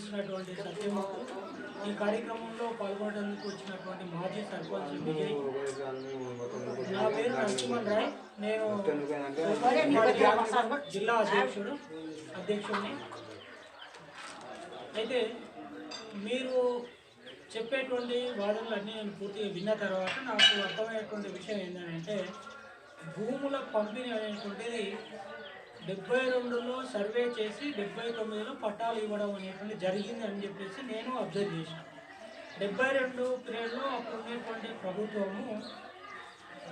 నిర్వహిస్తున్నటువంటి సత్యమ్మకు ఈ కార్యక్రమంలో పాల్గొనడానికి వచ్చినటువంటి మాజీ సర్పంచ్ విజయ్, నా పేరు నరసింహన్ రాయ్, నేను జిల్లా అధ్యక్షుడిని. అయితే మీరు చెప్పేటువంటి వాదనలన్నీ నేను పూర్తిగా విన్న తర్వాత నాకు అర్థమైనటువంటి విషయం ఏంటంటే, భూముల పంపిణీ అనేటువంటిది 72లో సర్వే చేసి 79లో పట్టాలు ఇవ్వడం అనేటువంటి జరిగింది అని చెప్పేసి నేను అబ్జర్వ్ చేశాను. 72 పీరియడ్లో అప్పుడు ఉన్నటువంటి ప్రభుత్వము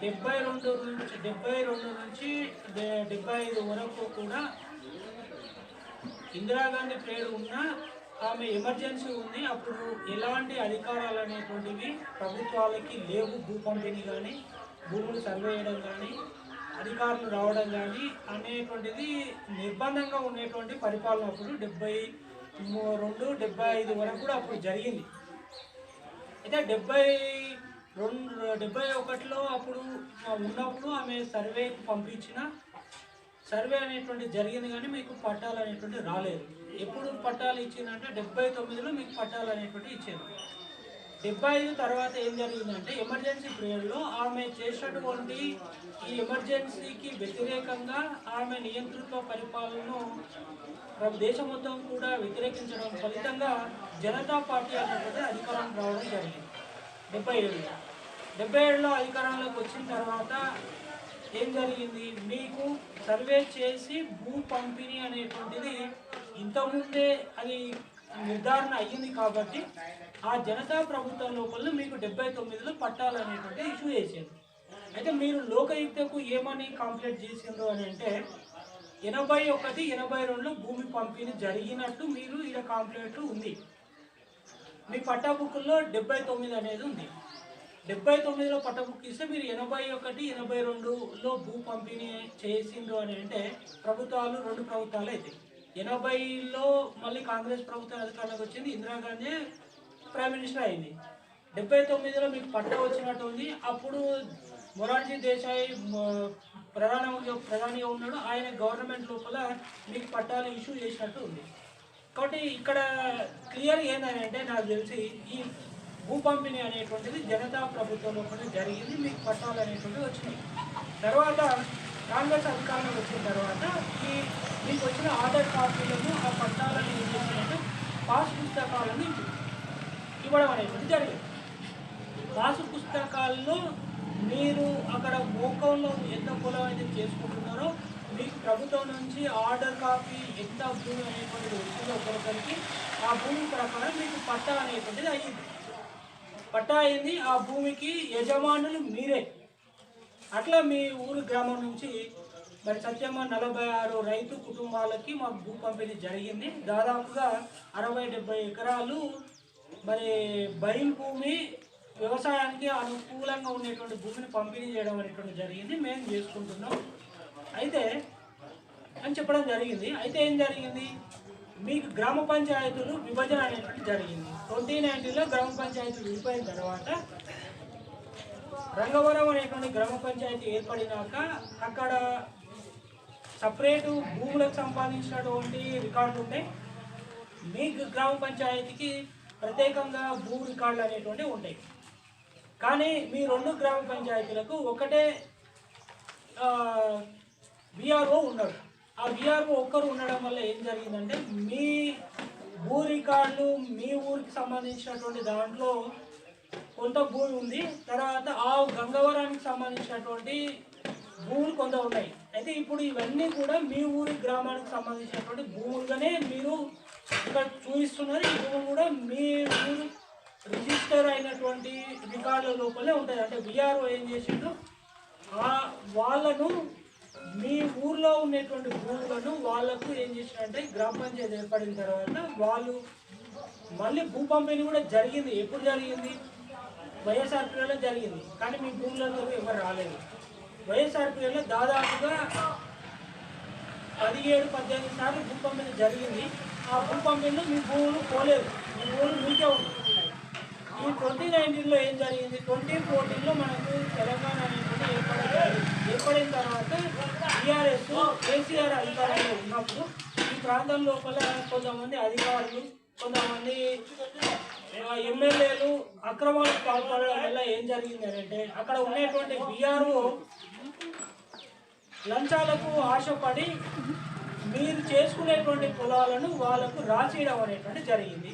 72 నుంచి 75 వరకు కూడా ఇందిరాగాంధీ పీరియడ్ ఉన్న ఆమె ఎమర్జెన్సీ ఉంది. అప్పుడు ఎలాంటి అధికారాలు అనేటువంటివి ప్రభుత్వాలకి లేవు. భూ పంపిణీ కానీ, భూములు సర్వే చేయడం కానీ, అధికారులు రావడం కానీ అనేటువంటిది నిర్బంధంగా ఉండేటువంటి పరిపాలన అప్పుడు 72, 75 వరకు కూడా అప్పుడు జరిగింది. అయితే 71లో అప్పుడు ఉన్నప్పుడు ఆమె సర్వేకి పంపించిన సర్వే అనేటువంటి జరిగింది, కానీ మీకు పట్టాలు అనేటువంటి రాలేదు. ఎప్పుడు పట్టాలు ఇచ్చిందంటే 79లో మీకు పట్టాలు అనేటువంటి ఇచ్చారు. 75 తర్వాత ఏం జరిగిందంటే, ఎమర్జెన్సీ పీరియడ్లో ఆమె చేసినటువంటి ఈ ఎమర్జెన్సీకి వ్యతిరేకంగా ఆమె నియంతృత్వ పరిపాలనను దేశం మొత్తం కూడా వ్యతిరేకించడం ఫలితంగా జనతా పార్టీ అనేటువంటి అధికారం రావడం జరిగింది. 77లో అధికారంలోకి వచ్చిన తర్వాత ఏం జరిగింది, మీకు సర్వే చేసి భూ పంపిణీ అనేటువంటిది ఇంతకుముందే అది నిర్ధారణ అయ్యింది కాబట్టి ఆ జనతా ప్రభుత్వం లోపల మీకు 79లో పట్టాలు అనేటువంటి ఇష్యూ చేశారు. అయితే మీరు లోకయుక్తకు ఏమని కంప్లైంట్ చేసిండ్రు అని అంటే, 81, 82లో భూమి పంపిణీ జరిగినట్టు మీరు ఇలా కంప్లైంట్ ఉంది. మీ పట్టా బుక్కుల్లో 79 అనేది ఉంది. 79లో పట్టా బుక్ ఇస్తే మీరు 81, 82లో భూ పంపిణీ చేసిండ్రు అని అంటే ప్రభుత్వాలు 2 ప్రభుత్వాలు అయితే 80లో మళ్ళీ కాంగ్రెస్ ప్రభుత్వం అధికారంలోకి వచ్చింది, ఇందిరాగాంధీ ప్రైమ్ మినిస్టర్ అయింది. 79లో మీకు పట్టా వచ్చినట్టు ఉంది. అప్పుడు మొరార్జీ దేశాయ్ ప్రధానిగా ఉన్నాడు, ఆయన గవర్నమెంట్ లోపల మీకు పట్టాలు ఇష్యూ చేసినట్టు ఉంది. కాబట్టి ఇక్కడ క్లియర్ ఏంటంటే, నాకు తెలిసి ఈ భూ పంపిణీ అనేటువంటిది జనతా ప్రభుత్వం లోపల జరిగింది, మీకు పట్టాలు అనేటువంటివి వచ్చినాయి. తర్వాత కాంగ్రెస్ అధికారంలోకి వచ్చిన తర్వాత ఈ మీకు వచ్చిన ఆర్డర్ కాపీలను ఆ పట్టాలను ఏం చేసినట్టు పాస్ పుస్తకాలను ఇవ్వడం అనేటువంటి జరిగింది. పాసు పుస్తకాల్లో మీరు అక్కడ మోకంలో ఎంత పొలం అయితే చేసుకుంటున్నారో మీకు ప్రభుత్వం నుంచి ఆర్డర్ కాపీ ఎంత భూమి అనేటువంటిది వచ్చిందో ఒకరికి ఆ భూమి ప్రకారం మీకు పట్టా అనేటువంటిది అయ్యింది. పట్టా అయింది, ఆ భూమికి యజమానులు మీరే. అట్లా మీ ఊరు గ్రామం నుంచి మరి సత్యమ్మ 46 రైతు కుటుంబాలకి మాకు భూ పంపిణీ జరిగింది. దాదాపుగా 60-70 ఎకరాలు మరి బయలు భూమి, వ్యవసాయానికి అనుకూలంగా ఉండేటువంటి భూమిని పంపిణీ చేయడం అనేటువంటి జరిగింది, మేము చేసుకుంటున్నాం అయితే అని చెప్పడం జరిగింది. అయితే ఏం జరిగింది, మీకు గ్రామ పంచాయతీలు విభజన అనేటువంటి జరిగింది. 2019లో గ్రామ పంచాయతీలు విడిపోయిన తర్వాత రంగవరం అనేటువంటి గ్రామ పంచాయతీ ఏర్పడినాక అక్కడ సపరేటు భూములకు సంపాదించినటువంటి రికార్డులు ఉంటాయి, మీ గ్రామ పంచాయతీకి ప్రత్యేకంగా భూ రికార్డులు అనేటువంటివి ఉంటాయి. కానీ మీ 2 గ్రామ పంచాయతీలకు ఒకటే విఆర్ఓ ఉన్నాడు. ఆ విఆర్ఓ ఒక్కరు ఉండడం వల్ల ఏం జరిగిందంటే, మీ భూ రికార్డులు మీ ఊరికి సంబంధించినటువంటి దాంట్లో కొంత భూమి ఉంది, తర్వాత ఆ గంగవరానికి సంబంధించినటువంటి భూములు కొంత ఉన్నాయి. అయితే ఇప్పుడు ఇవన్నీ కూడా మీ ఊరి గ్రామానికి సంబంధించినటువంటి భూములుగానే మీరు ఇక్కడ చూపిస్తున్నారు. ఈ భూములు కూడా మీ ఊరు రిజిస్టర్ అయినటువంటి రికార్డుల లోపలే ఉంటుంది. అంటే విఆర్ఓ ఏం చేసిండు, వాళ్ళను మీ ఊర్లో ఉన్నటువంటి భూములను వాళ్ళకు ఏం చేసినంటే గ్రామ పంచాయతీ ఏర్పడిన తర్వాత వాళ్ళు మళ్ళీ భూ పంపిణీ కూడా జరిగింది. ఎప్పుడు జరిగింది, వైఎస్ఆర్ పీరియడ్లో జరిగింది, కానీ మీ భూములలో ఎవరు రాలేదు. వైఎస్ఆర్ పీరియడ్లో దాదాపుగా 17-18 సార్లు భూ పంపిణీ జరిగింది. ఆ భూ పంపిణీలో మీ భూములు పోలేదు, మీ భూములు మీకే ఉన్నాయి. ఈ 2019లో ఏం జరిగింది, 2014లో మనకు తెలంగాణ అనేటువంటి ఏర్పడిన తర్వాత టీఆర్ఎస్ కేసీఆర్ అధికారంలో ఉన్నప్పుడు ఈ ప్రాంతం లోపల కొంతమంది అధికారులు కొంతమంది ఎమ్మెల్యేలు అక్రమాలకు పాల్పడడం వల్ల ఏం జరిగింది అంటే అక్కడ ఉండేటువంటి బీఆర్ఓ లంచాలకు ఆశపడి మీరు చేసుకునేటువంటి పొలాలను వాళ్ళకు రాసేయడం అనేటువంటి జరిగింది.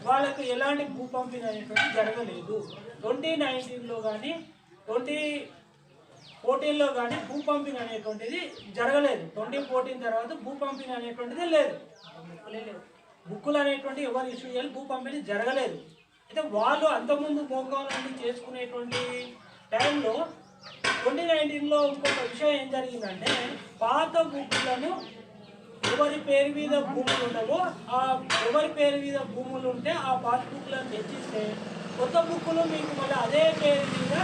వాళ్ళకు ఎలాంటి భూ పంపిణీ అనేటువంటి జరగలేదు. 2019లో కానీ 2014లో కానీ భూ పంపిణీ అనేటువంటిది జరగలేదు. 2014 తర్వాత భూ పంపిణీ అనేటువంటిది లేదు. బుక్కులు అనేటువంటి ఎవరు ఇష్యూ చేయాలి, భూ పంపిణీ జరగలేదు. అయితే వాళ్ళు అంతకుముందు మోకాలను చేసుకునేటువంటి టైంలో 2019లో ఇంకొక విషయం ఏం జరిగిందంటే పాత బుక్కులను ఎవరి పేరు మీద భూములు ఉండవో ఆ ఎవరి పేరు మీద భూములు ఉంటే ఆ పాత బుక్కులను తెచ్చిస్తే కొత్త బుక్కులు మీకు మళ్ళీ అదే పేరు మీద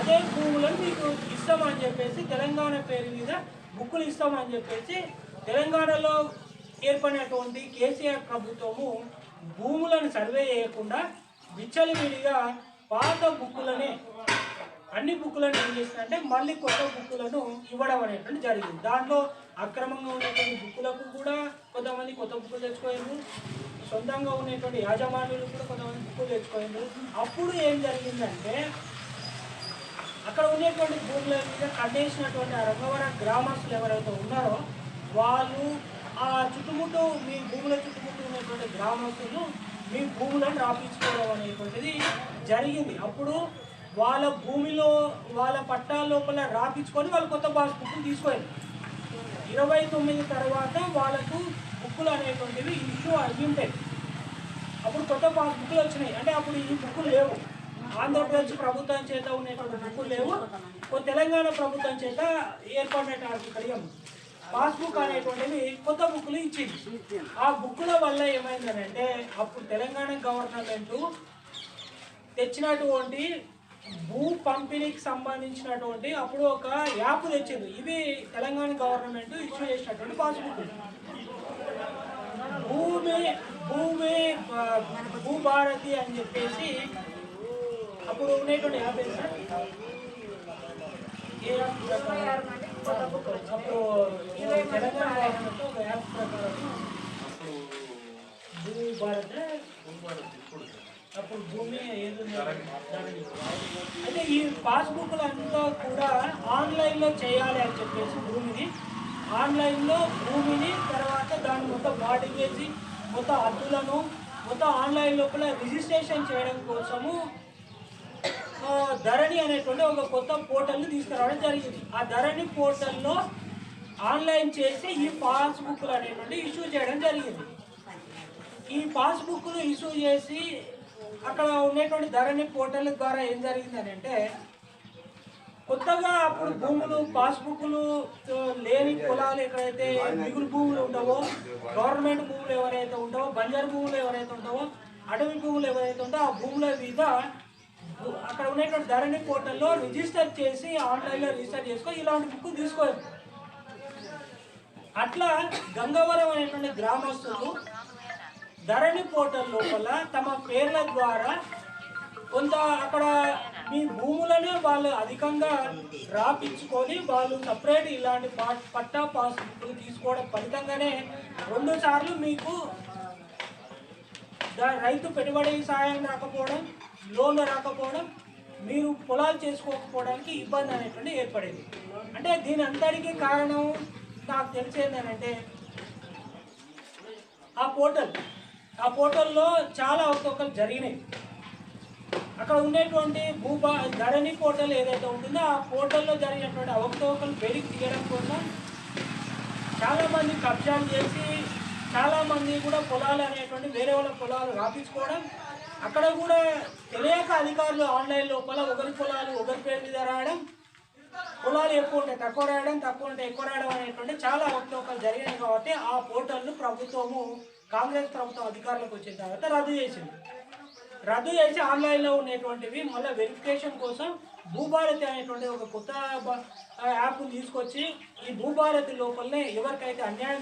అదే భూములను మీకు ఇస్తామని చెప్పేసి తెలంగాణ పేరు మీద బుక్కులు ఇస్తామని చెప్పేసి తెలంగాణలో ఏర్పడినటువంటి కేసీఆర్ ప్రభుత్వము భూములను సర్వే చేయకుండా విచ్చలవిడిగా పాత బుక్కులనే అన్ని బుక్కులను ఏం చేస్తారంటే మళ్ళీ కొత్త బుక్కులను ఇవ్వడం అనేటువంటి జరిగింది. దాంట్లో అక్రమంగా ఉన్నటువంటి బుక్కులకు కూడా కొంతమంది కొత్త బుక్కులు తెచ్చుకోయారు, సొంతంగా ఉన్నటువంటి యాజమాన్యులు కూడా కొంతమంది బుక్కులు తెచ్చుకోయారు. అప్పుడు ఏం జరిగిందంటే అక్కడ ఉన్నటువంటి భూముల మీద కట్టేసినటువంటి ఆ రంగవరం గ్రామస్తులు ఎవరైతే ఉన్నారో వాళ్ళు ఆ చుట్టుముట్టు మీ భూముల చుట్టుముట్టు ఉన్నటువంటి గ్రామస్తులు మీ భూములను రాపించుకోవడం అనేటువంటిది జరిగింది. అప్పుడు వాళ్ళ భూమిలో వాళ్ళ పట్టాల లోపల రాపించుకొని వాళ్ళు కొత్త పాస్ బుక్కులు తీసుకోవాలి. 29 తర్వాత వాళ్ళకు బుక్కులు అనేటువంటివి ఇష్యూ అయ్యి ఉంటాయి. అప్పుడు కొత్త పాస్ బుక్కులు వచ్చినాయి. అంటే అప్పుడు ఈ బుక్కులు లేవు. ఆంధ్రప్రదేశ్ ప్రభుత్వం చేత ఉన్నటువంటి బుక్కులు లేవు. తెలంగాణ ప్రభుత్వం చేత ఏర్పడినటువంటి కడియం పాస్బుక్ అనేటువంటివి కొత్త బుక్కులు ఇచ్చింది. ఆ బుక్కుల వల్ల ఏమైందనంటే అప్పుడు తెలంగాణ గవర్నమెంట్ తెచ్చినటువంటి భూ పంపిణీకి సంబంధించినటువంటి అప్పుడు ఒక యాప్ తెచ్చింది. ఇవి తెలంగాణ గవర్నమెంట్ ఇష్యూ చేసినటువంటి పాస్బుక్. భూభారతి అని చెప్పేసి అప్పుడు ఉండేటువంటి యాప్ ఏంటి సార్? ఏ యాప్ ప్రకారం అప్పుడు తెలంగాణ గవర్నమెంట్ ఒక యాప్ ప్రకారం భూభారతి అప్పుడు భూమి ఏది అయితే ఈ పాస్బుక్లు అంతా కూడా ఆన్లైన్లో చేయాలి అని చెప్పేసి ఆన్లైన్లో భూమిని తర్వాత దాన్ని మొత్తం బాటికేసి మొత్తం హద్దులను మొత్తం ఆన్లైన్ లోపల రిజిస్ట్రేషన్ చేయడం కోసము ధరణి అనేటువంటి ఒక కొత్త పోర్టల్ని తీసుకురావడం జరిగింది. ఆ ధరణి పోర్టల్లో ఆన్లైన్ చేసి ఈ పాస్బుక్లు అనేటువంటి ఇష్యూ చేయడం జరిగింది. ఈ పాస్బుక్లు ఇష్యూ చేసి అక్కడ ఉండేటువంటి ధరణి పోర్టల్ ద్వారా ఏం జరిగిందని అంటే కొత్తగా అప్పుడు భూములు పాస్బుక్లు లేని పొలాలు ఎక్కడైతే మిగులు భూములు ఉండవో గవర్నమెంట్ భూములు ఎవరైతే ఉంటావో బంజరు భూములు ఎవరైతే ఉంటావో అటవీ భూములు ఎవరైతే ఉంటావో ఆ భూముల మీద అక్కడ ఉండేటువంటి ధరణి పోర్టల్లో రిజిస్టర్ చేసి ఆన్లైన్లో రిజిస్టర్ చేసుకొని ఇలాంటి బుక్ తీసుకోవాలి. అట్లా గంగవరం అనేటువంటి గ్రామస్తులు ధరణి పోర్టల్ లోపల తమ పేర్ల ద్వారా కొంత అక్కడ మీ భూములను వాళ్ళు అధికంగా రాపించుకొని వాళ్ళు సపరేట్ ఇలాంటి పట్టా పాస్బుక్లు తీసుకోవడం ఫలితంగానే 2 సార్లు మీకు రైతు పెట్టుబడి సాయం రాకపోవడం, లోన్లు రాకపోవడం, మీరు పొలాలు చేసుకోకపోవడానికి ఇబ్బంది అనేటువంటి ఏర్పడేది. అంటే దీని అంతటికీ కారణం నాకు తెలిసేందంటే ఆ పోర్టల్లో చాలా అవకతవకలు జరిగినాయి. అక్కడ ఉండేటువంటి ధరణి పోర్టల్ ఏదైతే ఉంటుందో ఆ పోర్టల్లో జరిగినటువంటి అవకతవకలు వెలికి తీయడం కోసం చాలామంది కబ్జాలు చేసి చాలామంది కూడా పొలాలు అనేటువంటి వేరే వాళ్ళ పొలాలు రాపించుకోవడం, అక్కడ కూడా తెలియక అధికారులు ఆన్లైన్ లోపల ఒకరి పొలాలు ఒకరి పేరు మీద రాయడం, పొలాలు ఎక్కువ ఉంటే తక్కువ రాయడం, తక్కువ ఉంటే ఎక్కువ రాయడం అనేటువంటి చాలా అవకతవకలు జరిగాయి. కాబట్టి ఆ పోర్టల్ను ప్రభుత్వము కాంగ్రెస్ ప్రభుత్వం అధికారులకు వచ్చిన తర్వాత రద్దు చేసి ఆన్లైన్లో ఉండేటువంటివి మళ్ళీ వెరిఫికేషన్ కోసం భూభారతి అనేటువంటి ఒక కొత్త యాప్ను తీసుకొచ్చి ఈ భూభారతి లోపలనే ఎవరికైతే అన్యాయం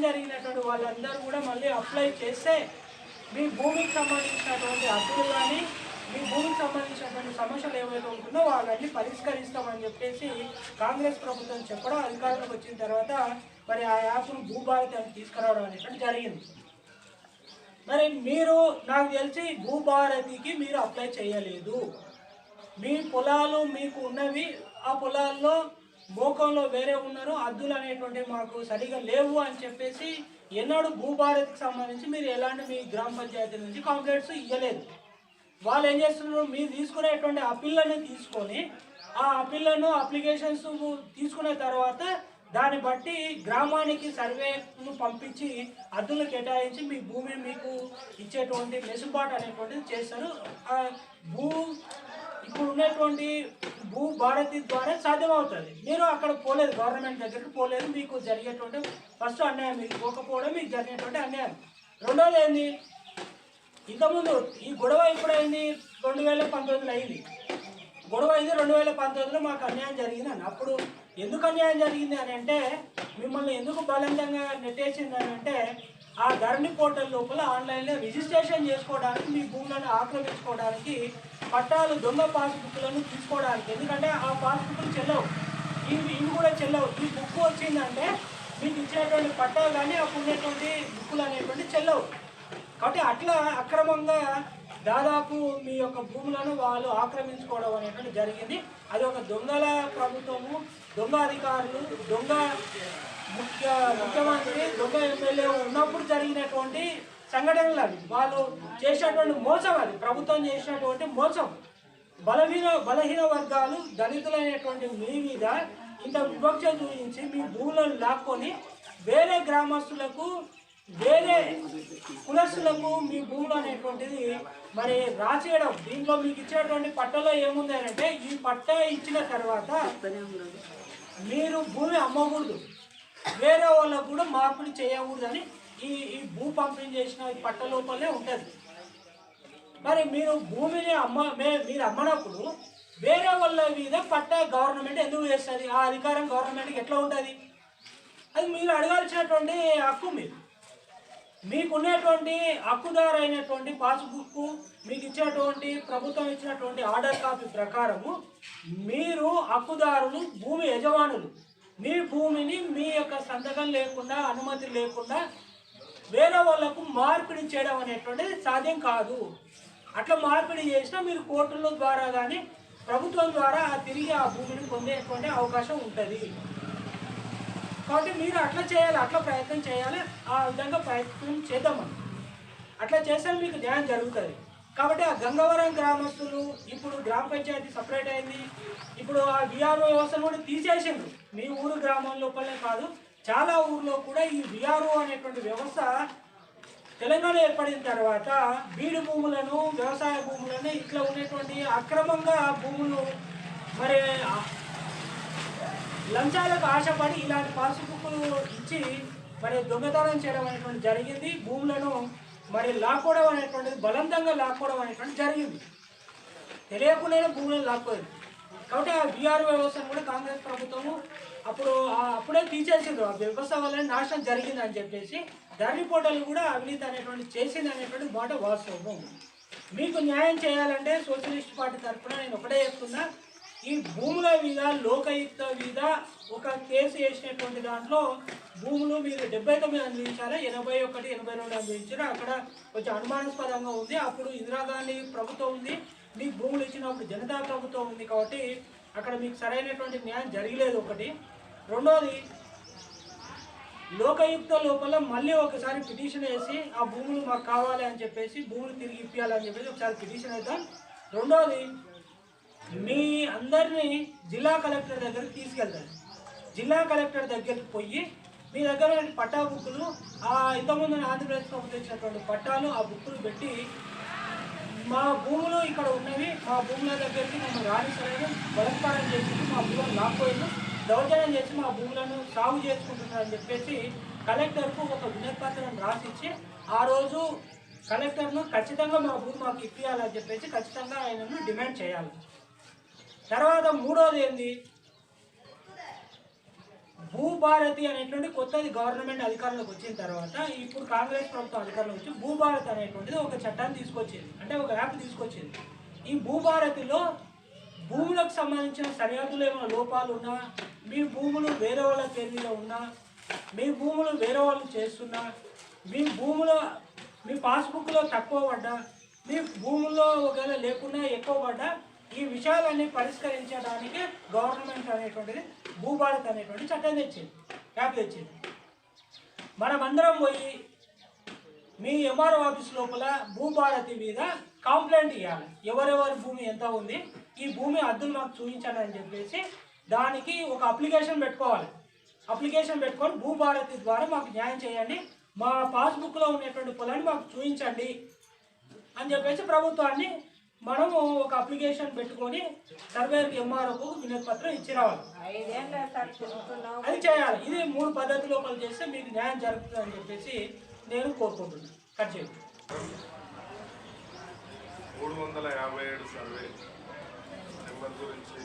జరిగినటువంటి వాళ్ళందరూ కూడా మళ్ళీ అప్లై చేస్తే మీ భూమికి సంబంధించినటువంటి హక్కులు కానీ మీ భూమికి సంబంధించినటువంటి సమస్యలు ఏవైతే ఉంటుందో వాళ్ళని పరిష్కరిస్తామని చెప్పేసి కాంగ్రెస్ ప్రభుత్వం చెప్పడం అధికారంలోకి వచ్చిన తర్వాత మరి ఆ యాప్ను భూభారతి అని తీసుకురావడం అనేటువంటి జరిగింది. మరి మీరు నాకు తెలిసి భూభారతికి మీరు అప్లై చేయలేదు. మీ పొలాలు మీకు ఉన్నవి, ఆ పొలాల్లో మోకంలో వేరే ఉన్నారు, అద్దులు అనేటువంటి మాకు సరిగా లేవు అని చెప్పేసి ఎన్నడూ భూభారతికి సంబంధించి మీరు ఎలాంటి మీ గ్రామ పంచాయతీ నుంచి కంప్లైంట్స్ ఇవ్వలేదు. వాళ్ళు ఏం చేస్తున్నారు, మీరు తీసుకునేటువంటి అప్పీళ్ళని తీసుకొని ఆ అప్పీళ్ళను అప్లికేషన్స్ తీసుకున్న తర్వాత దాన్ని బట్టి గ్రామానికి సర్వేను పంపించి అద్దులు కేటాయించి మీ భూమిని మీకు ఇచ్చేటువంటి వెసులుబాటు అనేటువంటిది చేస్తారు. ఇప్పుడు ఉన్నటువంటి భూభారతి ద్వారా సాధ్యమవుతుంది. మీరు అక్కడ పోలేదు, గవర్నమెంట్ దగ్గరికి పోలేదు, మీకు జరిగేటువంటి ఫస్ట్ అన్యాయం, మీకు పోకపోవడం మీకు జరిగేటువంటి అన్యాయం. రెండోది ఏంది, ఇంతకుముందు ఈ గొడవ ఎప్పుడైంది, 2019 అయింది. గొడవ అయింది 2019లో మాకు అన్యాయం జరిగింది అని. అప్పుడు ఎందుకు అన్యాయం జరిగింది అని అంటే, మిమ్మల్ని ఎందుకు బలవంతంగా నెట్టేసింది అని అంటే, ఆ ధరణి పోర్టల్ లోపల ఆన్లైన్లో రిజిస్ట్రేషన్ చేసుకోవడానికి, మీ భూములను ఆక్రమించుకోవడానికి, పట్టాలు దొంగ పాస్బుక్లను తీసుకోవడానికి. ఎందుకంటే ఆ పాస్బుక్లు చెల్లవు, ఇవి కూడా చెల్లవు. ఈ బుక్ వచ్చిందంటే మీకు ఇచ్చినటువంటి పట్టా కానీ అప్పుడు ఉన్నటువంటి బుక్కులు అనేటువంటి చెల్లవు. కాబట్టి అట్లా అక్రమంగా దాదాపు మీ యొక్క భూములను వాళ్ళు ఆక్రమించుకోవడం అనేటువంటి జరిగింది. అది ఒక దొంగల ప్రభుత్వము, దొంగ అధికారులు, దొంగ ముఖ్యమంత్రి, దొంగ ఎమ్మెల్యే ఉన్నప్పుడు జరిగినటువంటి సంఘటనలు అవి. వాళ్ళు చేసినటువంటి మోసం, అది ప్రభుత్వం చేసినటువంటి మోసం. బలహీన వర్గాలు, దళితులైనటువంటి మీ మీద ఇంత వివక్ష చూపించి మీ భూములను లాక్కొని వేరే గ్రామస్తులకు, వేరే కులస్తులకు మీ భూములు అనేటువంటిది మరి రాసేయడం. దీంట్లో మీకు ఇచ్చేటువంటి పట్టలో ఏముంది అని అంటే, ఈ పట్ట ఇచ్చిన తర్వాత మీరు భూమి అమ్మకూడదు, వేరే వాళ్ళకు కూడా మార్పిడి చేయకూడదని ఈ భూ పంపిణీ చేసిన పట్ట లోపలనే ఉంటుంది. మరి మీరు భూమిని మీరు అమ్మనప్పుడు వేరే వాళ్ళ మీద పట్ట గవర్నమెంట్ ఎందుకు చేస్తుంది? ఆ అధికారం గవర్నమెంట్కి ఎట్లా ఉంటుంది? అది మీరు అడగాల్సినటువంటి హక్కు. మీకున్నటువంటి హక్కుదారు అయినటువంటి పాస్బుక్, మీకు ఇచ్చినటువంటి ప్రభుత్వం ఇచ్చినటువంటి ఆర్డర్ కాపీ ప్రకారము మీరు హక్కుదారులు, భూమి యజమానులు. మీ భూమిని మీ యొక్క సంతకం లేకుండా, అనుమతి లేకుండా వేరే వాళ్ళకు మార్పిడి చేయడం అనేటువంటిది సాధ్యం కాదు. అట్లా మార్పిడి చేసినా మీరు కోర్టుల ద్వారా కానీ ప్రభుత్వం ద్వారా తిరిగి ఆ భూమిని పొందేటువంటి అవకాశం ఉంటుంది. కాబట్టి మీరు అట్లా చేయాలి, అట్లా ప్రయత్నం చేయాలి. ఆ విధంగా ప్రయత్నం చేద్దామని అట్లా చేస్తే మీకు న్యాయం జరుగుతుంది. కాబట్టి ఆ గంగవరం గ్రామస్తులు ఇప్పుడు గ్రామ పంచాయతీ సపరేట్ అయింది. ఇప్పుడు ఆ విఆర్ఓ వ్యవస్థను కూడా తీసేసిండ్రు. మీ ఊరు గ్రామం లోపలే కాదు, చాలా ఊర్లో కూడా ఈ విఆర్ఓ అనేటువంటి వ్యవస్థ తెలంగాణ ఏర్పడిన తర్వాత బీడు భూములను, వ్యవసాయ భూములను, ఇట్లా ఉన్నటువంటి అక్రమంగా భూములు మరి లంచాలకు ఆశపడి ఇలాంటి పాస్బుక్లు ఇచ్చి మరి దొంగతనం చేయడం అనేటువంటి జరిగింది. భూములను మరి లాక్కోవడం అనేటువంటిది, బలవంతంగా లాక్కోవడం అనేటువంటి జరిగింది. తెలియకుండానే భూములను లాక్కోయింది. కాబట్టి ఆ బీఆర్ వ్యవస్థను కూడా కాంగ్రెస్ ప్రభుత్వము అప్పుడే తీసేసిండ్రు. ఆ వ్యవస్థ వల్ల నాశనం జరిగింది అని చెప్పేసి ధరణి పోర్టల్ కూడా అవినీతి అనేటువంటి చేసింది అనేటువంటి మాట వాస్తవము. మీకు న్యాయం చేయాలంటే సోషలిస్ట్ పార్టీ తరఫున నేను ఒకటే చెప్తున్నా, ఈ భూముల మీద లోకాయుక్త మీద ఒక కేసు వేసినటువంటి దాంట్లో భూములు మీరు 79 అనుభవించారా, 81, 82 అనుభవించారా, అక్కడ కొంచెం అనుమానాస్పదంగా ఉంది. అప్పుడు ఇందిరాగాంధీ ప్రభుత్వం ఉంది, మీకు భూములు ఇచ్చినప్పుడు జనతా ప్రభుత్వం ఉంది. కాబట్టి అక్కడ మీకు సరైనటువంటి న్యాయం జరగలేదు ఒకటి. రెండోది, లోకాయుక్త లోపల మళ్ళీ ఒకసారి పిటిషన్ వేసి ఆ భూములు మాకు కావాలి అని చెప్పేసి, భూములు తిరిగి ఇప్పించాలని చెప్పేసి ఒకసారి పిటిషన్ వేద్దాం. రెండోది, మీ అందరినీ జిల్లా కలెక్టర్ దగ్గరికి తీసుకెళ్తారు. జిల్లా కలెక్టర్ దగ్గరికి పోయి మీ దగ్గర పట్టా బుక్కులు, ఇంతకుముందు ఆంధ్రప్రదేశ్ ప్రభుత్వం ఇచ్చినటువంటి పట్టాలు, ఆ బుక్కులు పెట్టి మా భూములు ఇక్కడ ఉన్నవి, మా భూముల దగ్గరికి మేము రాణిస్తారని బలత్కారం చేసి మా భూములను లాక్కోయింది, దౌర్జన్యం చేసి మా భూములను సాగు చేసుకుంటున్నారని చెప్పేసి కలెక్టర్కు ఒక వినతిపత్రం రాసిచ్చి ఆ రోజు కలెక్టర్ను ఖచ్చితంగా మా భూమి మాకు ఇప్పించాలని చెప్పేసి ఖచ్చితంగా ఆయనను డిమాండ్ చేయాలి. తర్వాత మూడోది ఏంది, భూభారతి అనేటువంటి కొత్తది గవర్నమెంట్ అధికారంలోకి వచ్చిన తర్వాత, ఇప్పుడు కాంగ్రెస్ ప్రభుత్వం అధికారంలో వచ్చి భూభారతి అనేటువంటిది ఒక చట్టాన్ని తీసుకొచ్చింది, అంటే ఒక యాప్ తీసుకొచ్చింది. ఈ భూభారతిలో భూములకు సంబంధించిన సరిహద్దులు ఏమైనా లోపాలు ఉన్నా, మీ భూములు వేరే వాళ్ళ పేరు మీద ఉన్నా, మీ భూములు వేరే వాళ్ళు చేస్తున్నా, మీ భూముల మీ పాస్బుక్లో తక్కువ పడ్డా, మీ భూముల్లో ఒకవేళ లేకుండా ఎక్కువ పడ్డా, ఈ విషయాలన్నీ పరిష్కరించడానికి గవర్నమెంట్ అనేటువంటిది భూభారత్ అనేటువంటి చట్టం తెచ్చింది, యాప్ తెచ్చింది. మనమందరం పోయి మీ ఎంఆర్ఓ ఆఫీస్ లోపల భూభారతి మీద కంప్లైంట్ ఇవ్వాలి. ఎవరెవరి భూమి ఎంత ఉంది, ఈ భూమి అద్దులు మాకు చూపించాలి అని చెప్పేసి దానికి ఒక అప్లికేషన్ పెట్టుకోవాలి. అప్లికేషన్ పెట్టుకొని భూభారతి ద్వారా మాకు న్యాయం చేయండి, మా పాస్బుక్లో ఉన్నటువంటి పొలాన్ని మాకు చూపించండి అని చెప్పేసి ప్రభుత్వాన్ని మనము ఒక అప్లికేషన్ పెట్టుకొని సర్వేకి ఎంఆర్ఓకు వినతి పత్రం ఇచ్చి రావాలి. అది చేయాలి. ఇది 3 పద్ధతి లోపల చేస్తే మీకు న్యాయం జరుగుతుంది అని చెప్పేసి నేను కోరుకుంటున్నాను. కట్ చేయండి. 357 సర్వే నెంబర్ గురించి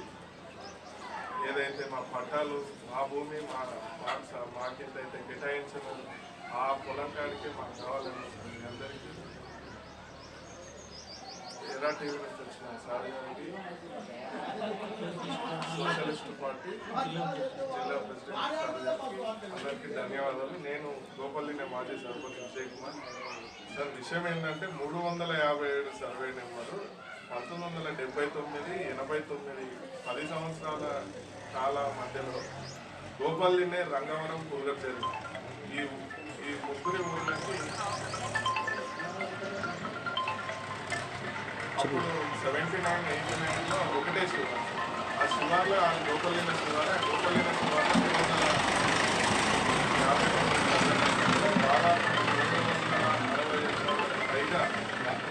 ఏదైతే మా పట్టాలు, మా భూమి మాకెంతైతే కేటాయించిన ఆ పొలం కాడికి మాకు కావాలని అందరికీ ఎరా టీవీ నుంచి వచ్చిన సార్ గారికి, సోషలిస్ట్ పార్టీ జిల్లా ప్రెసిడెంట్ సార్ గారికి అందరికీ ధన్యవాదాలు. నేను గోపల్లినే మాజీ సర్పంచ్ విజయ్ కుమార్. సార్ విషయం ఏంటంటే 357 సర్వే నెంబరు 1979, 89, 10 సంవత్సరాల కాల మధ్యలో గోపల్లినే, రంగవరం, పుల్గర్చెరు ఈ ముగ్గురి ఊళ్ళకి అప్పుడు 79, 89లో ఒకటే శివారు. ఆ శివార్లో ఆ గోపల్లిన శివారు 250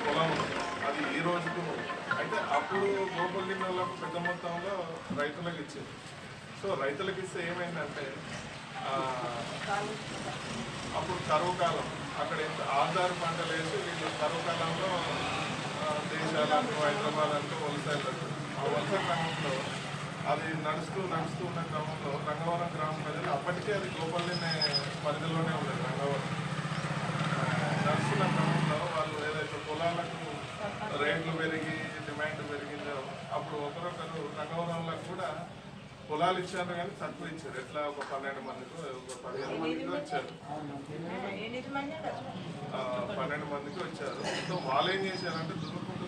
పొలం ఉంది. అది ఈ రోజుకు అయితే అప్పుడు గోపల్లిన వాళ్ళకు పెద్ద మొత్తంలో రైతులకు ఇచ్చింది. సో రైతులకు ఇస్తే ఏమైందంటే అప్పుడు కరువు కాలం, అక్కడ ఆధార్ పంటలు వేసి వీళ్ళు కరువు కాలంలో దేశాలకు, హైదరాబాద్ అంటూ వలసలు. ఆ వలస క్రమంలో అది నడుస్తూ ఉన్న క్రమంలో రంగవరం గ్రామ ప్రజలు అప్పటికే అది గోపల్లినే పరిధిలోనే ఉండేది. రంగవరం నడుస్తున్న క్రమంలో వాళ్ళు ఏదైతే పొలాలకు రేట్లు పెరిగి డిమాండ్ పెరిగిందో అప్పుడు ఒకరొకరు రంగవరంలకు కూడా పొలాలు ఇచ్చారు, కానీ తక్కువ ఇచ్చారు. ఎట్లా ఒక 12 మందికి, ఒక 15 మందికి వచ్చారు, 12 మందికి వచ్చారు. సో వాళ్ళు ఏం చేశారంటే దున్నుకుంటూ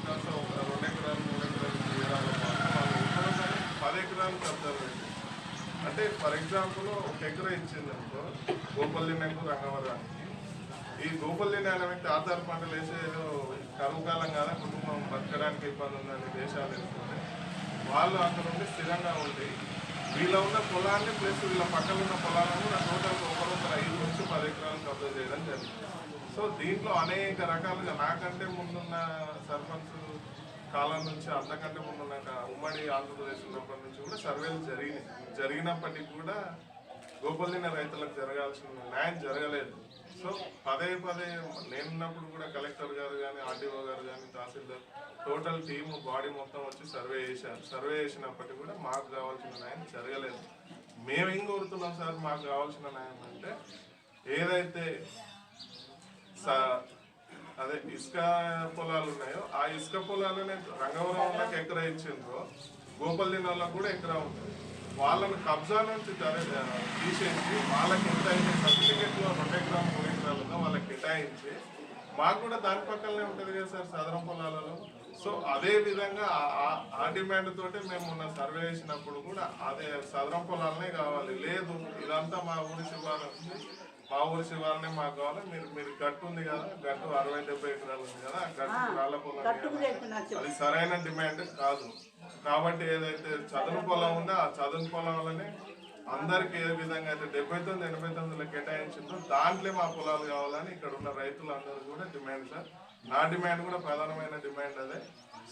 కాస్త ఒక 2 ఎకరాలు 3 ఎకరాలు తీయడాలు వాళ్ళు ఒక్కరోజు 10 ఎకరాలు కబ్జాలు పెట్టారు. అంటే ఫర్ ఎగ్జాంపుల్ 1 ఎకరా ఇచ్చింది అనుకో గోపల్లినకు, రంగవరానికి. ఈ గోపల్లిని అనే వ్యక్తి ఆధార్ పంటలు వేసి ఏదో కరువు కాలం కదా, కుటుంబం బతకడానికి ఇబ్బంది ఉందని దేశాలు వేసుకుంటే వాళ్ళు అక్కడ ఉండి స్థిరంగా ఉండి వీళ్ళ ఉన్న పొలాన్ని ప్లస్ వీళ్ళ పక్కన ఉన్న పొలాలను టోటల్ ఒకరొక 5 నుంచి 10 ఎకరాలు కబ్జా చేయడం జరిగింది. సో దీంట్లో అనేక రకాలుగా నాకంటే ముందున్న సర్పంచ్ కాలం నుంచి, అంతకంటే ముందున్న ఉమ్మడి ఆంధ్రప్రదేశ్ ఉన్నప్పటి నుంచి కూడా సర్వేలు జరిగినప్పటికీ కూడా గోపల్లిన రైతులకు జరగాల్సిన న్యాయం జరగలేదు. సో పదే నేనున్నప్పుడు కూడా కలెక్టర్ గారు కానీ, ఆర్డీఓ గారు కానీ, తహసీల్దార్ టోటల్ టీము బాడీ మొత్తం వచ్చి సర్వే చేశారు. సర్వే చేసినప్పటికీ కూడా మాకు కావాల్సిన న్యాయం జరగలేదు. మేమేం కోరుతున్నాం సార్, మాకు కావాల్సిన న్యాయం అంటే ఏదైతే అదే ఇసుక పొలాలు ఉన్నాయో ఆ ఇసుక పొలాలనే రంగవరం వాళ్ళకి ఎకరా ఇచ్చిండ్రో గోపల్లిన వాళ్ళకి కూడా ఎకరా ఉంటుంది. వాళ్ళని కబ్జా నుంచి తీసేసి వాళ్ళకి ఎంత అయితే సర్టిఫికెట్లో 2 ఎకరాలు 3 ఎకరాలు ఉందో వాళ్ళకి కేటాయించి మాకు కూడా దాని పక్కనే ఉంటుంది కదా సార్ సదరం పొలాలలో. సో అదే విధంగా ఆ డిమాండ్ తోటి మేము మొన్న సర్వే చేసినప్పుడు కూడా అదే సదరం పొలాలనే కావాలి, లేదు ఇదంతా మా ఊరి శివాలనే మాకు కావాలి, మీరు గట్టు ఉంది కదా, గట్టు 60-70 ఎకరాలు ఉంది కదా, గట్టు రాళ్ళ పొలం అది సరైన డిమాండ్ కాదు. కాబట్టి ఏదైతే చదును పొలం ఉందో ఆ చదును పొలాలనే అందరికి ఏ విధంగా అయితే 79-89లో కేటాయించిందో దాంట్లో మా పొలాలు కావాలని ఇక్కడ ఉన్న రైతులందరూ కూడా డిమాండ్ సార్. నా డిమాండ్ కూడా ప్రధానమైన డిమాండ్ అదే.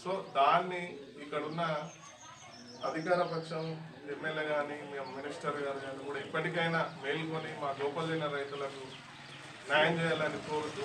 సో దాన్ని ఇక్కడున్న అధికార పక్షం ఎమ్మెల్యే కానీ, మినిస్టర్ గారు కానీ కూడా ఇప్పటికైనా మేల్కొని మా గోపల్లిన రైతులకు న్యాయం చేయాలని కోరుతూ